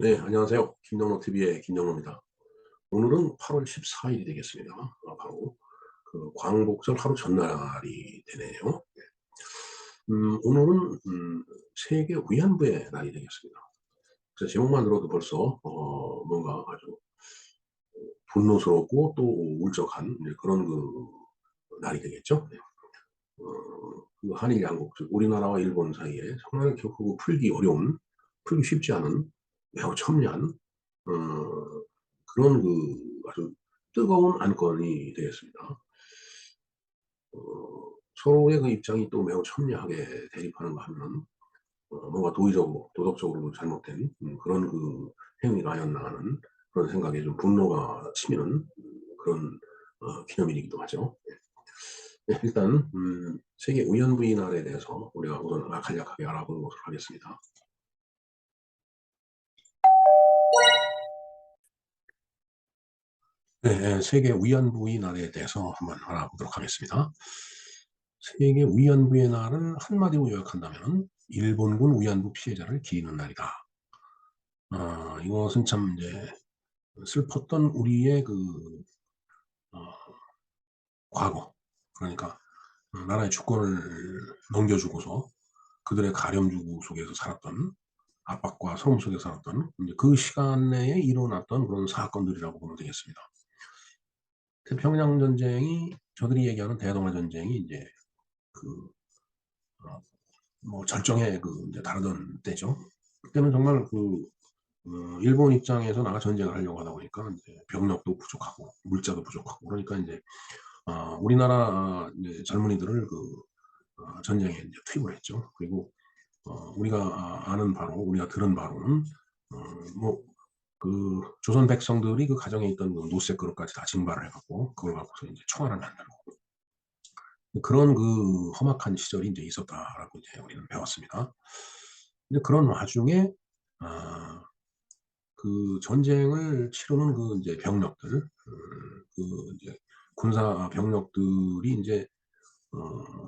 네, 안녕하세요. 김영로 TV의 김영로입니다. 오늘은 8월 14일이 되겠습니다. 바로 그 광복절 하루 전날이 되네요. 오늘은 세계 위안부의 날이 되겠습니다. 그래서 제목만 들어도 벌써 뭔가 아주 분노스럽고 또 울적한 그런 날이 되겠죠. 네. 그 한일 양국, 즉 우리나라와 일본 사이에 정말 결코 풀기 어려운, 풀기 쉽지 않은 매우 첨예한 그런 아주 뜨거운 안건이 되겠습니다. 서로의 그 입장이 또 매우 첨예하게 대립하는가 하면 뭔가 도의적으로 도덕적으로도 잘못된 그런 행위가 아니었나 하는 그런 생각에 좀 분노가 치미는 그런 기념일이기도 하죠. 네, 일단 세계 위안부의 날에 대해서 우리가 우선 간략하게 알아보는 것으로 하겠습니다. 네, 세계 위안부의 날에 대해서 한번 알아보도록 하겠습니다. 세계 위안부의 날을 한마디로 요약한다면 일본군 위안부 피해자를 기리는 날이다. 이것은 참 이제 슬펐던 우리의 어, 과거, 그러니까 나라의 주권을 넘겨주고서 그들의 가렴주구 속에서 살았던, 압박과 소름 속에서 살았던 이제 그 시간 내에 일어났던 그런 사건들이라고 보면 되겠습니다. 태평양 전쟁이, 저들이 얘기하는 대동아 전쟁이 이제 그 절정에 이제 다르던 때죠. 그때는 정말 일본 입장에서 나가 전쟁을 하려고 하다 보니까 이제 병력도 부족하고 물자도 부족하고 그러니까 이제 우리나라 이제 젊은이들을 전쟁에 이제 투입을 했죠. 그리고 우리가 아는 바로, 우리가 들은 바로는 뭐 조선 백성들이 그 가정에 있던 노쇠 그릇까지 다 징발을 해갖고 그걸 갖고서 이제 총알을 만들고 그런 험악한 시절이 이제 있었다라고 이제 우리는 배웠습니다. 근데 그런 와중에 아, 그 전쟁을 치르는 이제 병력들, 이제 군사 병력들이 이제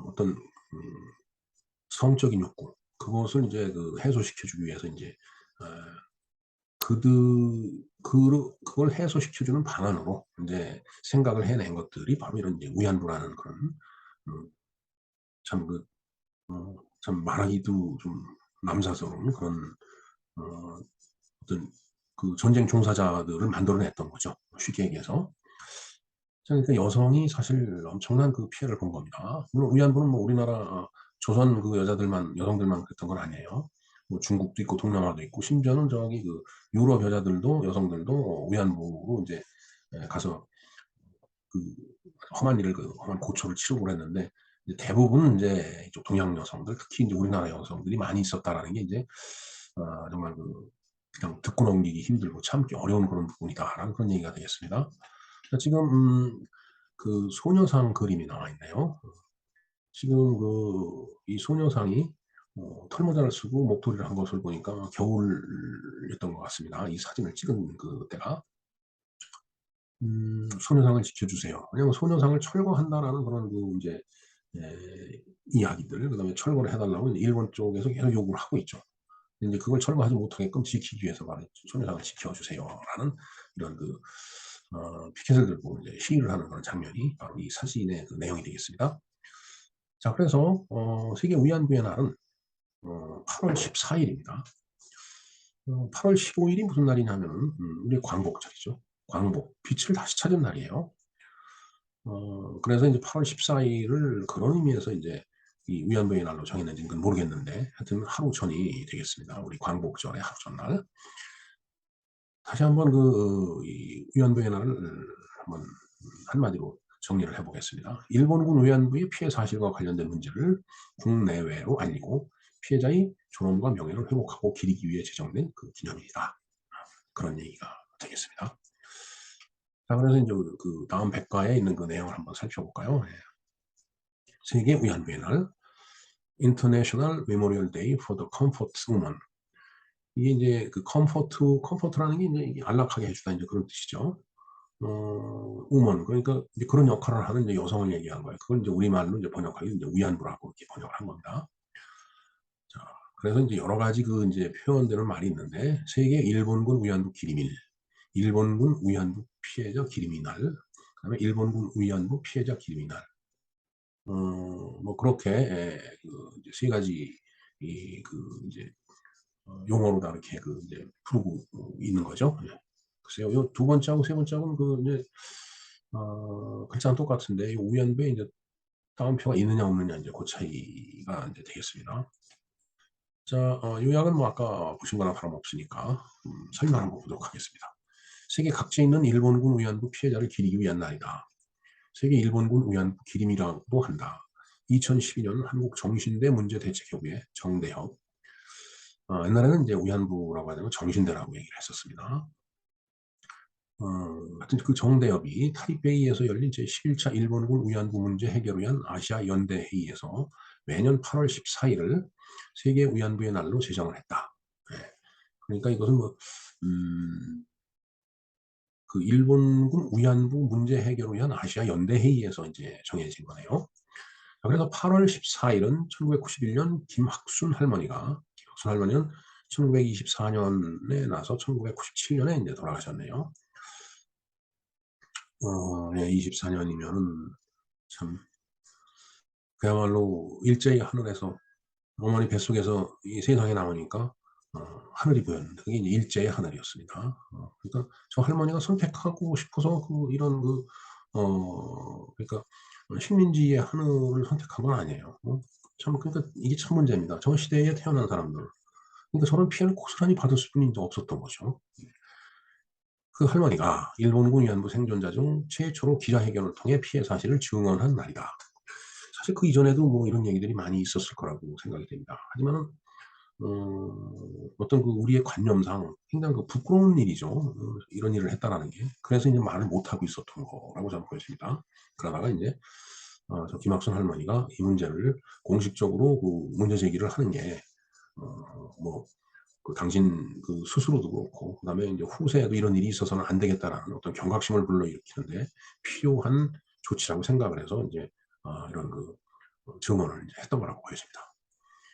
어떤 성적인 욕구, 그것을 이제 해소시켜주기 위해서 이제 어, 그걸 해소시켜주는 방안으로 이제 생각을 해낸 것들이 바로 이런 이제 위안부라는 그런 음, 참 참 말하기도 좀 남사스러운 그런 어떤 전쟁 종사자들을 만들어냈던 거죠. 쉽게 얘기해서. 그러니까 여성이 사실 엄청난 피해를 본 겁니다. 물론 위안부는 뭐 우리나라 조선 여성들만 그랬던 건 아니에요. 뭐 중국도 있고 동남아도 있고 심지어는 저기 유럽 여자들도 여성들도 위안부로 이제 가서 그 험한 험한 고초를 치르고 그랬는데 대부분 이제 이쪽 동양 여성들, 특히 이제 우리나라 여성들이 많이 있었다라는 게 이제 정말 그냥 듣고 넘기기 힘들고 참기 어려운 그런 부분이다라는 그런 얘기가 되겠습니다. 지금 소녀상 그림이 나와 있네요. 지금 이 소녀상이 털모자를 쓰고 목도리를 한 것을 보니까 겨울이었던 것 같습니다. 이 사진을 찍은 때가. 소녀상을 지켜주세요. 왜냐면 소녀상을 철거한다라는 그런 이제 이야기들, 그다음에 철거를 해달라고 이제 일본 쪽에서 계속 요구를 하고 있죠. 이제 그걸 철거하지 못하게끔 지키기 위해서 말해 소녀상을 지켜주세요라는 이런 피켓을 들고 이제 시위를 하는 그런 장면이 바로 이 사진의 내용이 되겠습니다. 자, 그래서 세계 위안부의 날은 8월 14일입니다. 8월 15일이 무슨 날이냐면은 우리 광복절이죠. 광복, 빛을 다시 찾은 날이에요. 그래서 이제 8월 14일을 그런 의미에서 이제 이 위안부의 날로 정했는지는 그건 모르겠는데 하여튼 하루 전이 되겠습니다. 우리 광복절의 하루 전날. 다시 한번 이 위안부의 날을 한번 한마디로 정리를 해보겠습니다. 일본군 위안부의 피해 사실과 관련된 문제를 국내외로 알리고 피해자의 존엄과 명예를 회복하고 기리기 위해 제정된 기념일이다. 그런 얘기가 되겠습니다. 자, 그래서 이제 다음 백과에 있는 내용을 한번 살펴볼까요? 네. 세계 위안부의 날, International Memorial Day for the Comfort Woman. 이게 이제 컴포트라는 게 이제 안락하게 해주다 이제 그런 뜻이죠. 우먼, 그러니까 이제 그런 역할을 하는 이제 여성을 얘기한 거예요. 그걸 이제 우리말로 이제 번역하기 이제 위안부라고 이렇게 번역을 한 겁니다. 자, 그래서 이제 여러 가지 그 이제 표현되는 말이 있는데 세계 일본군 위안부 기림일, 일본군 위안부 피해자 기림이 날, 그다음에 일본군 위안부 피해자 기림이 날. 뭐 그렇게 그 이제 세 가지 그 이제 용어로 다 이렇게 그 이제 부르고 있는 거죠. 예. 글쎄요, 요 두 번째하고 세 번째하고는 그 이제 글자는 똑같은데 이 위안부에 이제 따옴표가 있느냐 없느냐 이제 그 차이가 이제 되겠습니다. 자, 요약은 뭐 아까 보신 거나 다름없으니까 설명 한번 보도록 하겠습니다. 세계 각지에 있는 일본군 위안부 피해자를 기리기 위한 날이다. 세계 일본군 위안부 기림이라고 한다. 2012년 한국 정신대 문제대책협의회 정대협. 옛날에는 이제 위안부라고 하는 건 정신대라고 얘기를 했었습니다. 하여튼 그 정대협이 타이베이에서 열린 제11차 일본군 위안부 문제 해결을 위한 아시아 연대 회의에서 매년 8월 14일을 세계 위안부의 날로 제정을 했다. 네. 그러니까 이것은 뭐, 그 일본군 위안부 문제 해결을 위한 아시아 연대 회의에서 이제 정해진 거네요. 그래서 8월 14일은 1991년 김학순 할머니는 1924년에 나서 1997년에 이제 돌아가셨네요. 예, 24년이면은 참 그야말로 일제히 하늘에서 어머니 뱃속에서 이 세상에 나오니까 하늘이 보였는데 그게 이제 일제의 하늘이었습니다. 그러니까 저 할머니가 선택하고 싶어서 그 이런 그 그러니까 식민지의 하늘을 선택한 건 아니에요. 참 그러니까 이게 참 문제입니다. 저 시대에 태어난 사람들. 그러니까 저런 피해를 고스란히 받을 수는 이제 없었던 거죠. 그 할머니가 일본군 위안부 생존자 중 최초로 기자회견을 통해 피해 사실을 증언한 날이다. 사실 그 이전에도 뭐 이런 얘기들이 많이 있었을 거라고 생각이 됩니다. 하지만은 어떤 그 우리의 관념상 굉장히 그 부끄러운 일이죠. 이런 일을 했다라는 게. 그래서 이제 말을 못하고 있었던 거라고 저는 보여집니다. 그러다가 이제 저 김학순 할머니가 이 문제를 공식적으로 그 문제 제기를 하는 게 뭐 그 당신 그 스스로도 그렇고 그다음에 이제 후세에도 이런 일이 있어서는 안 되겠다라는 어떤 경각심을 불러일으키는데 필요한 조치라고 생각을 해서 이제 이런 그 증언을 이제 했던 거라고 보여집니다.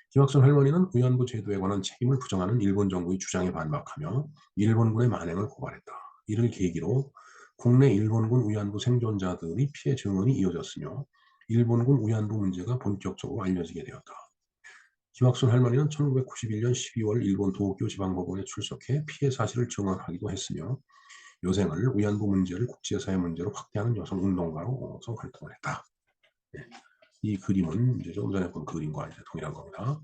김학순 할머니는 위안부 제도에 관한 책임을 부정하는 일본 정부의 주장에 반박하며 일본군의 만행을 고발했다. 이를 계기로 국내 일본군 위안부 생존자들의 피해 증언이 이어졌으며 일본군 위안부 문제가 본격적으로 알려지게 되었다. 김학순 할머니는 1991년 12월 일본 도쿄 지방법원에 출석해 피해 사실을 증언하기도 했으며 여생을 위안부 문제를 국제사회 문제로 확대하는 여성 운동가로서 활동을 했다. 네. 이 그림은 이제 조금 전에 본 그림과 이제 동일한 겁니다.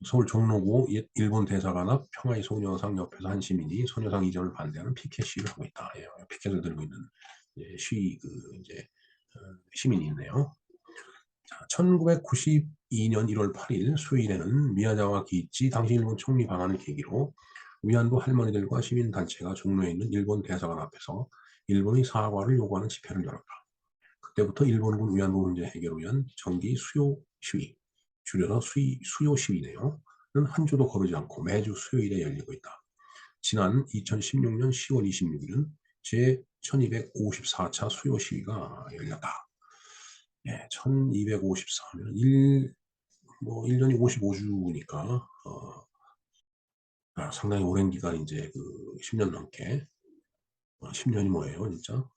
서울 종로구 일본 대사관 앞 평화의 소녀상 옆에서 한 시민이 소녀상 이전을 반대하는 피켓 시위를 하고 있다. 예, 피켓을 들고 있는 시위 그 이제 시민이 있네요. 자, 1992년 1월 8일 수요일에는 미야자와 기이치 당시 일본 총리 방한을 계기로 위안부 할머니들과 시민단체가 종로에 있는 일본 대사관 앞에서 일본의 사과를 요구하는 집회를 열었다. 그때부터 일본군 위안부 문제 해결을 위한 정기 수요 시위, 줄여서 수요 시위네요. 한 주도 거르지 않고 매주 수요일에 열리고 있다. 지난 2016년 10월 26일은 제 1254차 수요 시위가 열렸다. 예, 1254면 1년이 55주니까 상당히 오랜 기간 이제 그 10년 넘게 10년이 뭐예요, 진짜?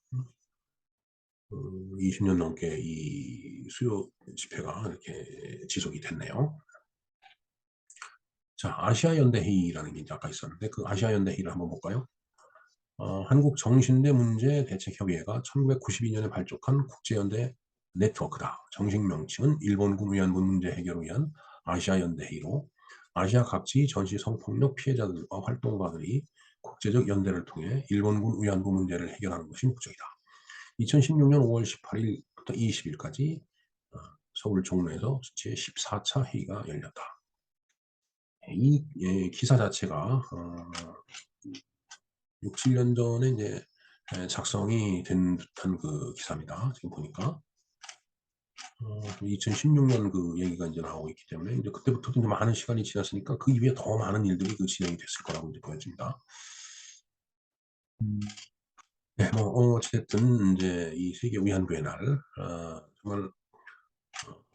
20년 넘게 이 수요 집회가 이렇게 지속이 됐네요. 자, 아시아연대회의라는 게 이제 아까 있었는데 그 아시아연대회의를 한번 볼까요? 한국 정신대 문제 대책협의회가 1992년에 발족한 국제연대 네트워크다. 정식 명칭은 일본군 위안부 문제 해결을 위한 아시아연대회의로 아시아 각지 전시 성폭력 피해자들과 활동가들이 국제적 연대를 통해 일본군 위안부 문제를 해결하는 것이 목적이다. 2016년 5월 18일부터 20일까지 서울 종로에서 제14차 회의가 열렸다. 이 기사 자체가 6, 7년 전에 이제 작성이 된 듯한 그 기사입니다. 지금 보니까 2016년 그 얘기가 이제 나오고 있기 때문에 이제 그때부터도 이제 많은 시간이 지났으니까 그 이후에 더 많은 일들이 그 진행이 됐을 거라고 이제 보여집니다. 네, 뭐 어쨌든 이제 이 세계 위안부의 날 정말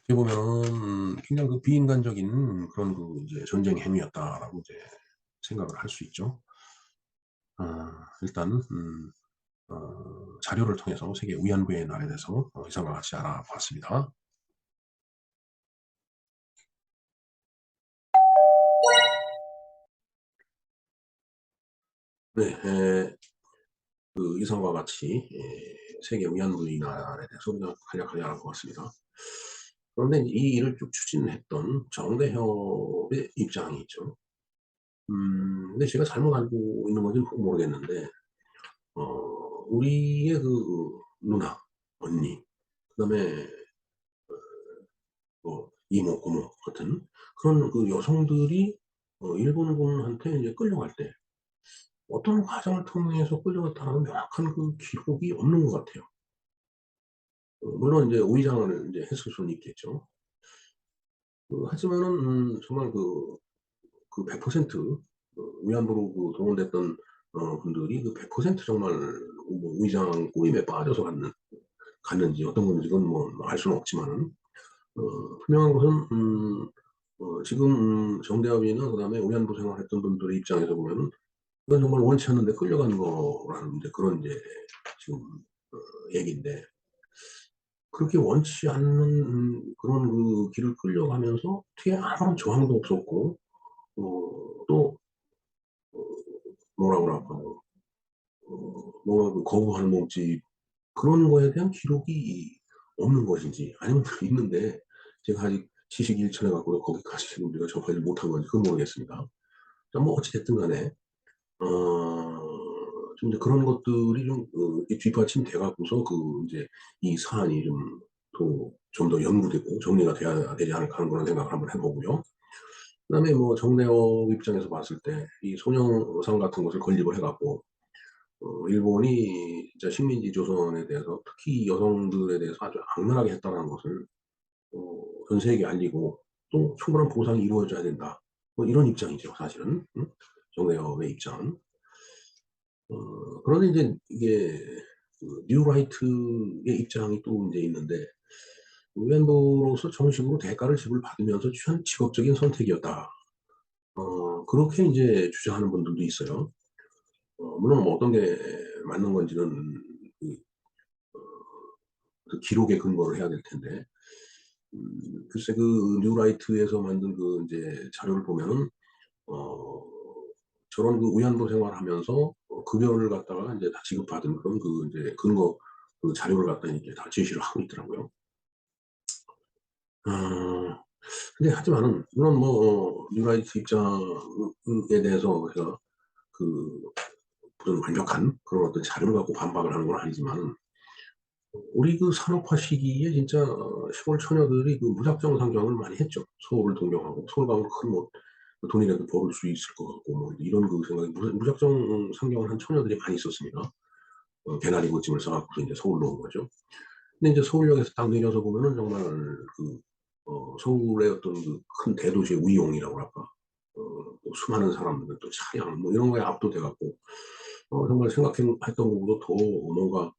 어떻게 보면은 굉장히 그 비인간적인 그런 그 이제 전쟁 행위였다라고 이제 생각을 할 수 있죠. 일단 자료를 통해서 세계 위안부의 날에 대해서 이상과 같이 알아봤습니다. 네. 그 이상과 같이 세계 위안부의 날에 대해서 그냥 간략하게 알아보았습니다. 그런데 이 일을 쭉 추진했던 정대협의 입장이 있죠. 근데 제가 잘못 알고 있는 건지는 모르겠는데 우리의 그 누나, 언니, 그다음에 뭐 이모, 고모 같은 그런 그 여성들이 일본군한테 이제 끌려갈 때 어떤 과정을 통해서 끌려갔다라는 명확한 그 기록이 없는 것 같아요. 물론 이제 위장을 이제 했을 수는 있겠죠. 하지만은 정말 그 100% 위안부로 그 동원됐던 분들이 그 100% 정말 뭐 위장 꾸림에 빠져서 갔는지 어떤 건지 그건 뭐 알 수는 없지만은 분명한 것은 지금 정대합이나 그다음에 위안부 생활했던 분들의 입장에서 보면은 이건 정말 원치 않는데 끌려간 거라는 이제 그런 이제 지금 얘기인데 그렇게 원치 않는 그런 그 길을 끌려가면서 뒤에 아무런 저항도 없었고 또 어 뭐라 그럴까 뭔가 그 거부하는 몸짓 그런 거에 대한 기록이 없는 것인지 아니면 있는데 제가 아직 지식이 일천해 갖고 거기까지 지금 우리가 접하지 못한 건지 그건 모르겠습니다. 자 뭐 어찌 됐든 간에 좀 이제 그런 것들이 좀 이렇게 뒷받침돼 갖고서 그 인제 이 사안이 좀 더 연구되고 정리가 돼야 되지 않을까 하는 그런 생각을 한번 해 보고요. 그다음에 뭐 정대협 입장에서 봤을 때 이 소녀상 같은 것을 건립을 해 갖고 일본이 진짜 식민지 조선에 대해서 특히 여성들에 대해서 아주 악랄하게 했다라는 것을 전 세계에 알리고 또 충분한 보상이 이루어져야 된다. 뭐 이런 입장이죠 사실은. 정대협의 입장은. 그런데 인제 이게 그 뉴라이트의 입장이 또 인제 있는데 "위안부로서 정식으로 대가를 지불받으면서 취한 직업적인 선택이었다." 그렇게 인제 주장하는 분들도 있어요. 물론 뭐 어떤 게 맞는 건지는 그 그 기록에 근거를 해야 될 텐데 글쎄 그 뉴라이트에서 만든 그 인제 자료를 보면은 어 저런 그 위안부 생활하면서 급여를 갖다가 인제 다 지급받은 그런 그 인제 근거 그 자료를 갖다 이렇게 다 제시를 하고 있더라고요. 어 근데 하지만은 물론 뭐 뉴라이트 입장에 대해서 제가 그 무슨 완벽한 그런 어떤 자료를 갖고 반박을 하는 건 아니지만은 우리 그 산업화 시기에 진짜 시골 처녀들이 그 무작정 상경을 많이 했죠. 서울을 동경하고 서울 가면 큰 뭐 돈이라도 벌을 수 있을 것 같고 뭐 이런 그 생각에 무작정 상경을 한 처녀들이 많이 있었습니다. 개나리 고찜을 싸 갖고서 인제 서울로 온 거죠. 근데 인제 서울역에서 딱 내려서 보면은 정말 그 서울의 어떤 그 큰 대도시의 위용이라고 할까? 또 수많은 사람들 또 차량 뭐 이런 거에 압도돼 갖고 정말 했던 것보다 더 뭔가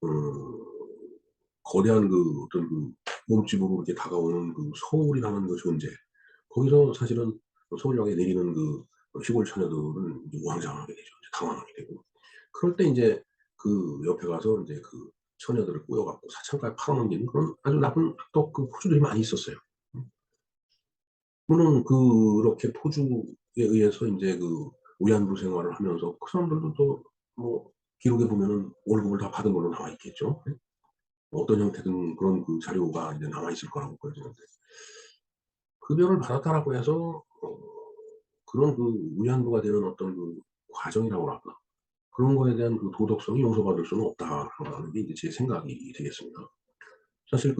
음 거대한 그 어떤 그 몸집으로 이렇게 다가오는 그 서울이라는 그 존재. 거기서 사실은 서울역에 내리는 그 시골 처녀들은 이제 우왕좌왕하게 되죠. 이제 당황하게 되고. 그럴 때 인제 그 옆에 가서 인제 그 처녀들을 꼬여 갖고 사창가에 팔아넘기는 그런 아주 나쁜 악덕 그 포주들이 많이 있었어요. 음. 물론 그렇게 포주에 의해서 인제 그 위안부 생활을 하면서 그 사람들도 또 뭐 기록에 보면은 월급을 다 받은 걸로 나와 있겠죠. 예. 어떤 형태든 그런 그 자료가 이제 남아 있을 거라고 보여지는데 급여를 받았다라고 해서 그런 그 위안부가 되는 어떤 그 과정이라고 할까? 그런 거에 대한 그 도덕성이 용서받을 수는 없다라는 게 이제 제 생각이 되겠습니다. 사실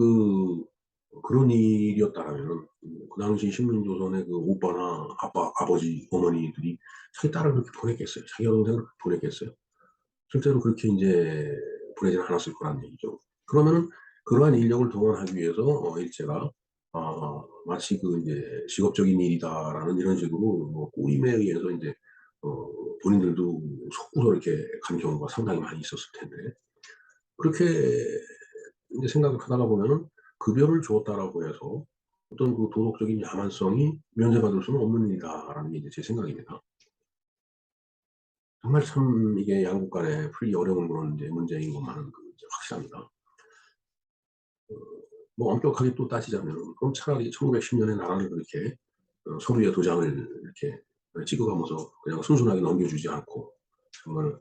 그런 일이었다라면은 그 당시 식민조선의 그 오빠나 아버지, 어머니들이 자기 딸을 그렇게 보냈겠어요? 자기 여동생을 그렇게 보냈겠어요? 실제로 그렇게 인제 보내지는 않았을 거란 얘기죠. 그러면은 그러한 인력을 동원하기 위해서 일제가 마치 그 인제 '직업적인 일이다.'라는 이런 식으로 뭐 꼬임에 의해서 인제 본인들도 속고서 이렇게 간 경우가 상당히 많이 있었을 텐데 그렇게 인제 생각을 하다가 보면은 급여를 주었다라고 해서 어떤 그 도덕적인 야만성이 면제받을 수는 없는 일이다라는 게 이제 제 생각입니다. 정말 참 이게 양국 간에 풀기 어려운 그런 이제 문제인 것만은 그 이제 확실합니다. 뭐 엄격하게 또 따지자면 그럼 차라리 1910 년에 나라를 그렇게 서류에 도장을 이렇게 찍어가면서 그냥 순순하게 넘겨주지 않고 정말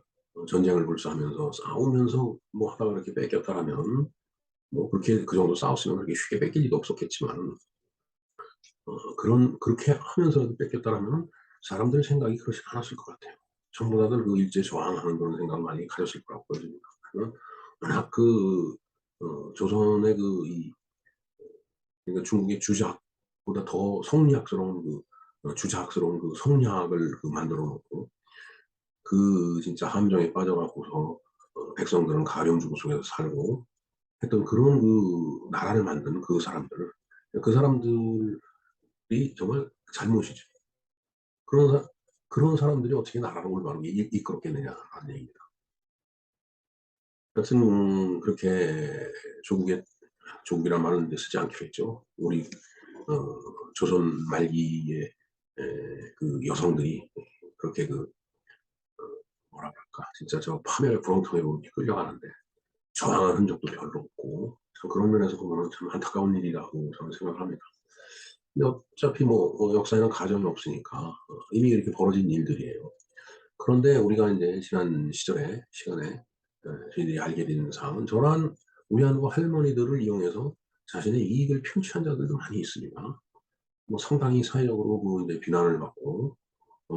전쟁을 불사하면서 싸우면서 뭐 하다가 이렇게 뺏겼다라면 뭐 그렇게 그 정도 싸웠으면 그렇게 쉽게 뺏길 리도 없었겠지만 그렇게 하면서라도 뺏겼다라면 사람들의 생각이 그렇지 않았을 것 같아요. 전부 다들 그 일제 저항하는 그런 생각을 많이 가졌을 거라고 보여집니다. 워낙 그 조선의 그 그러니까 중국의 주작보다 더 성리학스러운 그 주작스러운 그 성리학을 그 만들어 놓고 그 진짜 함정에 빠져 갖고서 백성들은 가령주고 속에서 살고 했던 그런 그 나라를 만든 그 사람들, 그 사람들이 정말 잘못이죠. 그런 사 그런 사람들이 어떻게 나라를 올바르게 이끌었겠느냐라는 얘기입니다. 여튼 그렇게 조국의 조국이란 말은 이제 쓰지 않기로 했죠. 우리 조선 말기에 그 여성들이 그렇게 그 뭐라 그럴까 진짜 저 파멸 구렁텅이에 이렇게 끌려가는데 저항한 흔적도 별로 없고 참 그런 면에서 보면은 참 안타까운 일이라고 저는 생각을 합니다. 근데 어차피 뭐 역사에는 가정이 없으니까 이미 이렇게 벌어진 일들이에요. 그런데 우리가 인제 지난 시간에 저희들이 알게 된 사항은 저러한 위안부 할머니들을 이용해서 자신의 이익을 편취한 자들도 많이 있습니다. 뭐 상당히 사회적으로 그 이제 비난을 받고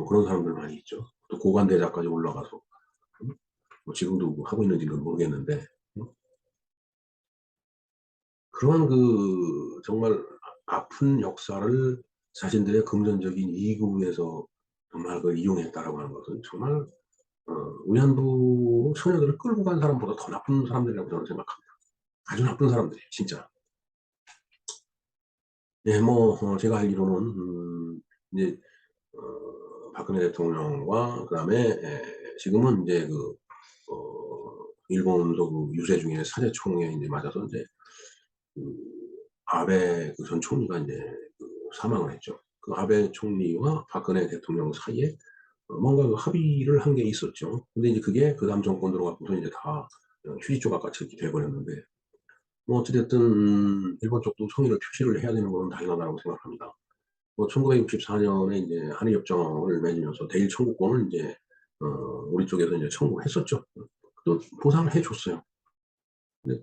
그런 사람들 많이 있죠. 또 고관대자까지 올라가서 뭐 지금도 하고 있는지는 모르겠는데 음 그런 그 정말 아픈 역사를 자신들의 금전적인 이익을 위해서 정말 그걸 이용했다라고 하는 것은 정말 어 위안부 처녀들을 끌고 간 사람보다 더 나쁜 사람들이라고 저는 생각합니다. 아주 나쁜 사람들이에요 진짜. 예 뭐 제가 알기로는 이제 박근혜 대통령과 그다음에 지금은 인제 일본도 그 유세 중에 사제총에 인제 맞아서 인제 그 아베 그 전 총리가 인제 그 사망을 했죠. 그 아베 총리와 박근혜 대통령 사이에 뭔가 그 합의를 한 게 있었죠. 근데 이제 그게 그다음 정권 들어가고서 이제 다 휴지 조각같이 이렇게 돼 버렸는데 뭐 어찌 됐든 일본 쪽도 성의를 표시를 해야 되는 거는 당연하다고 생각합니다. 뭐 1964 년에 인제 한일 협정을 맺으면서 대일 청구권을 인제 어 우리 쪽에서 인제 청구했었죠. 또 보상을 해 줬어요. 근데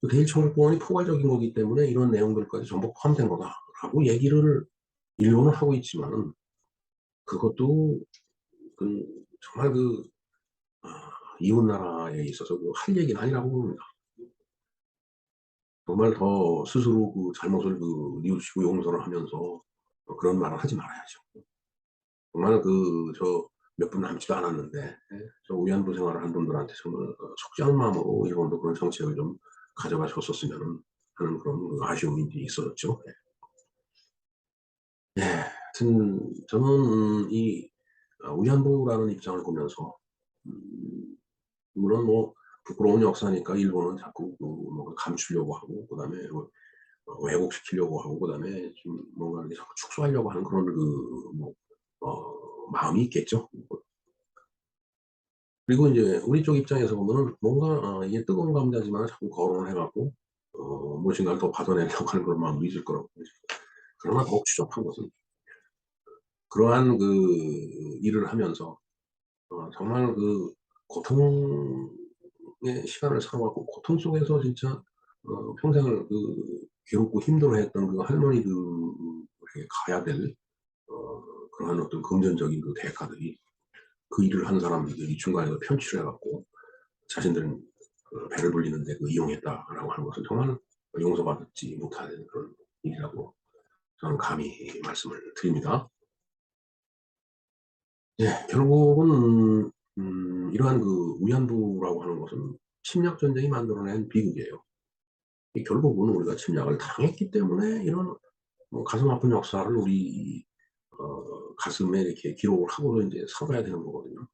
그 대일 청구권이 포괄적인 거기 때문에 "이런 내용들까지 전부 포함된 거다."라고 얘기를 일본은 하고 있지만은 그것도 그 정말 이웃 나라에 있어서 그 할 얘기는 아니라고 봅니다. 정말 더 스스로 그 잘못을 뉘우치고 용서를 하면서 그런 말을 하지 말아야죠. 정말 저 몇 분 남지도 않았는데 저 위안부 생활을 한 분들한테 정말 속죄하는 마음으로 일본도 그런 정책을 좀 가져가 줬었으면은 하는 그런 아쉬움이 이제 있었죠. 예. 하여튼 저는 이 위안부라는 입장을 보면서 음 물론 뭐 부끄러운 역사니까 일본은 자꾸 뭔가 감추려고 하고 그다음에 왜곡시키려고 하고 그다음에 좀 뭔가 이렇게 자꾸 축소하려고 하는 그런 마음이 있겠죠. 그리고 인제 우리 쪽 입장에서 보면은 뭔가 이게 뜨거운 감자지만 자꾸 거론을 해 갖고 무엇인가를 더 받아내려고 하는 그런 마음도 있을 거라고 보여집니다. 그러나 더욱 추잡한 것은 그러한 일을 하면서 정말 고통의 시간을 살아 왔고 고통 속에서 진짜 평생을 괴롭고 힘들어했던 그 할머니들에게 가야 될 그러한 어떤 금전적인 대가들이 그 일을 한 사람들이 중간에서 편취를 해 갖고 자신들은 배를 불리는 데 이용했다라고 하는 것은 정말 용서받지 못할 그런 일이라고 저는 감히 말씀을 드립니다. 예. 결국은 이러한 위안부라고 하는 것은 침략 전쟁이 만들어낸 비극이에요. 이 결국은 우리가 침략을 당했기 때문에 이런 가슴 아픈 역사를 우리 가슴에 이렇게 기록을 하고도 인제 살아야 되는 거거든요.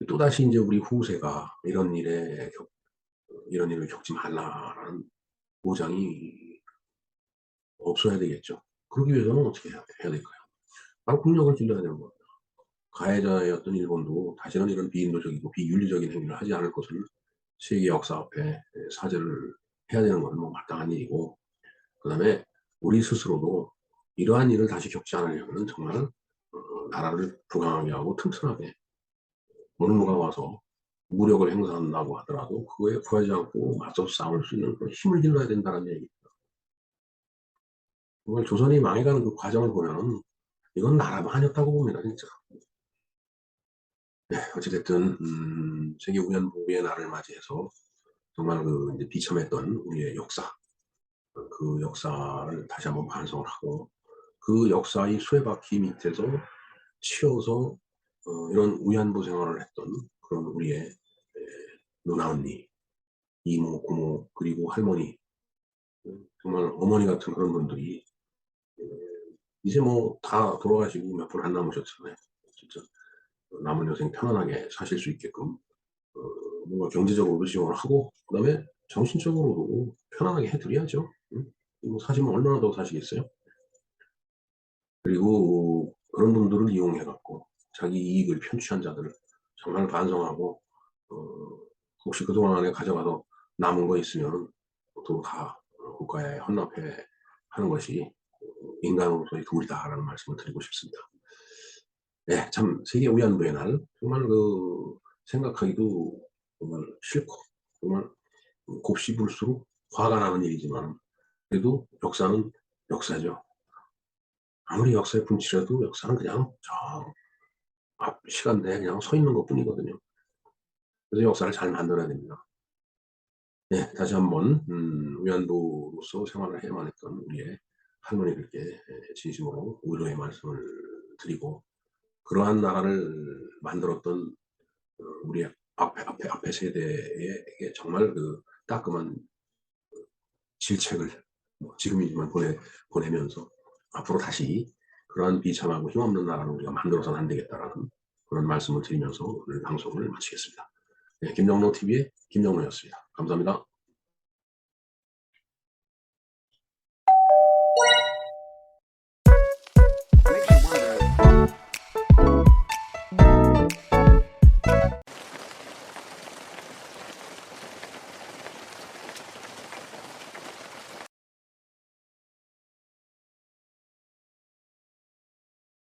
또다시 인제 우리 후세가 이런 일에 이런 일을 겪지 말라라는 보장이 없어야 되겠죠. 그러기 위해서는 어떻게 해야 될까요? 바로 국력을 길러야 되는 겁니다. 가해자였던 일본도 다시는 이런 비인도적이고 비윤리적인 행위를 하지 않을 것을 세계 역사 앞에 사죄를 해야 되는 것은 뭐 마땅한 일이고, 그다음에 우리 스스로도 이러한 일을 다시 겪지 않으려면 정말 나라를 부강하게 하고 튼튼하게, 어느 누가 와서 무력을 행사한다고 하더라도 그거에 구하지 않고 맞서 싸울 수 있는 그런 힘을 길러야 된다는 얘기입니다. 정말 조선이 망해가는 그 과정을 보면은 이건 나라도 아니었다고 봅니다, 진짜. 네, 어찌됐든 세계 우연보비의 날을 맞이해서 정말 그 이제 비참했던 우리의 역사, 그 역사를 다시 한번 반성을 하고 그 역사의 수레바퀴 밑에서 치여서 이런 위안부 생활을 했던 그런 우리의 누나 언니, 이모, 고모, 그리고 할머니, 정말 어머니 같은 그런 분들이 이제 뭐 다 돌아가시고 몇 분 안 남으셨잖아요. 진짜 남은 여생 편안하게 사실 수 있게끔 뭔가 경제적으로도 지원을 하고, 그다음에 정신적으로도 편안하게 해 드려야죠. 뭐 사시면 얼마나 더 사시겠어요? 그리고 그런 분들을 이용해 갖고 자기 이익을 편취한 자들을 정말 반성하고, 어 혹시 그동안 안에 가져가서 남은 거 있으면은 모두 다 국가에 헌납해 하는 것이 인간으로서의 도리다라는 말씀을 드리고 싶습니다. 예, 참 세계 위안부의 날 정말 그 생각하기도 정말 싫고, 정말 곱씹을수록 화가 나는 일이지만 그래도 역사는 역사죠. 아무리 역사에 분치라도 역사는 그냥 저 앞 시간대에 그냥 서 있는 것뿐이거든요. 그래서 역사를 잘 만들어야 됩니다. 네, 다시 한번 위안부로서 생활을 해야만 했던 우리의 할머니들께 진심으로 위로의 말씀을 드리고, 그러한 나라를 만들었던 우리의 앞에 세대에게 정말 그 따끔한 질책을 뭐 지금이지만 보내면서 앞으로 다시 그러한 비참하고 힘없는 나라를 우리가 만들어서는 안 되겠다라는 그런 말씀을 드리면서 오늘 방송을 마치겠습니다. 네, 김정로 TV의 김정로였습니다. 감사합니다.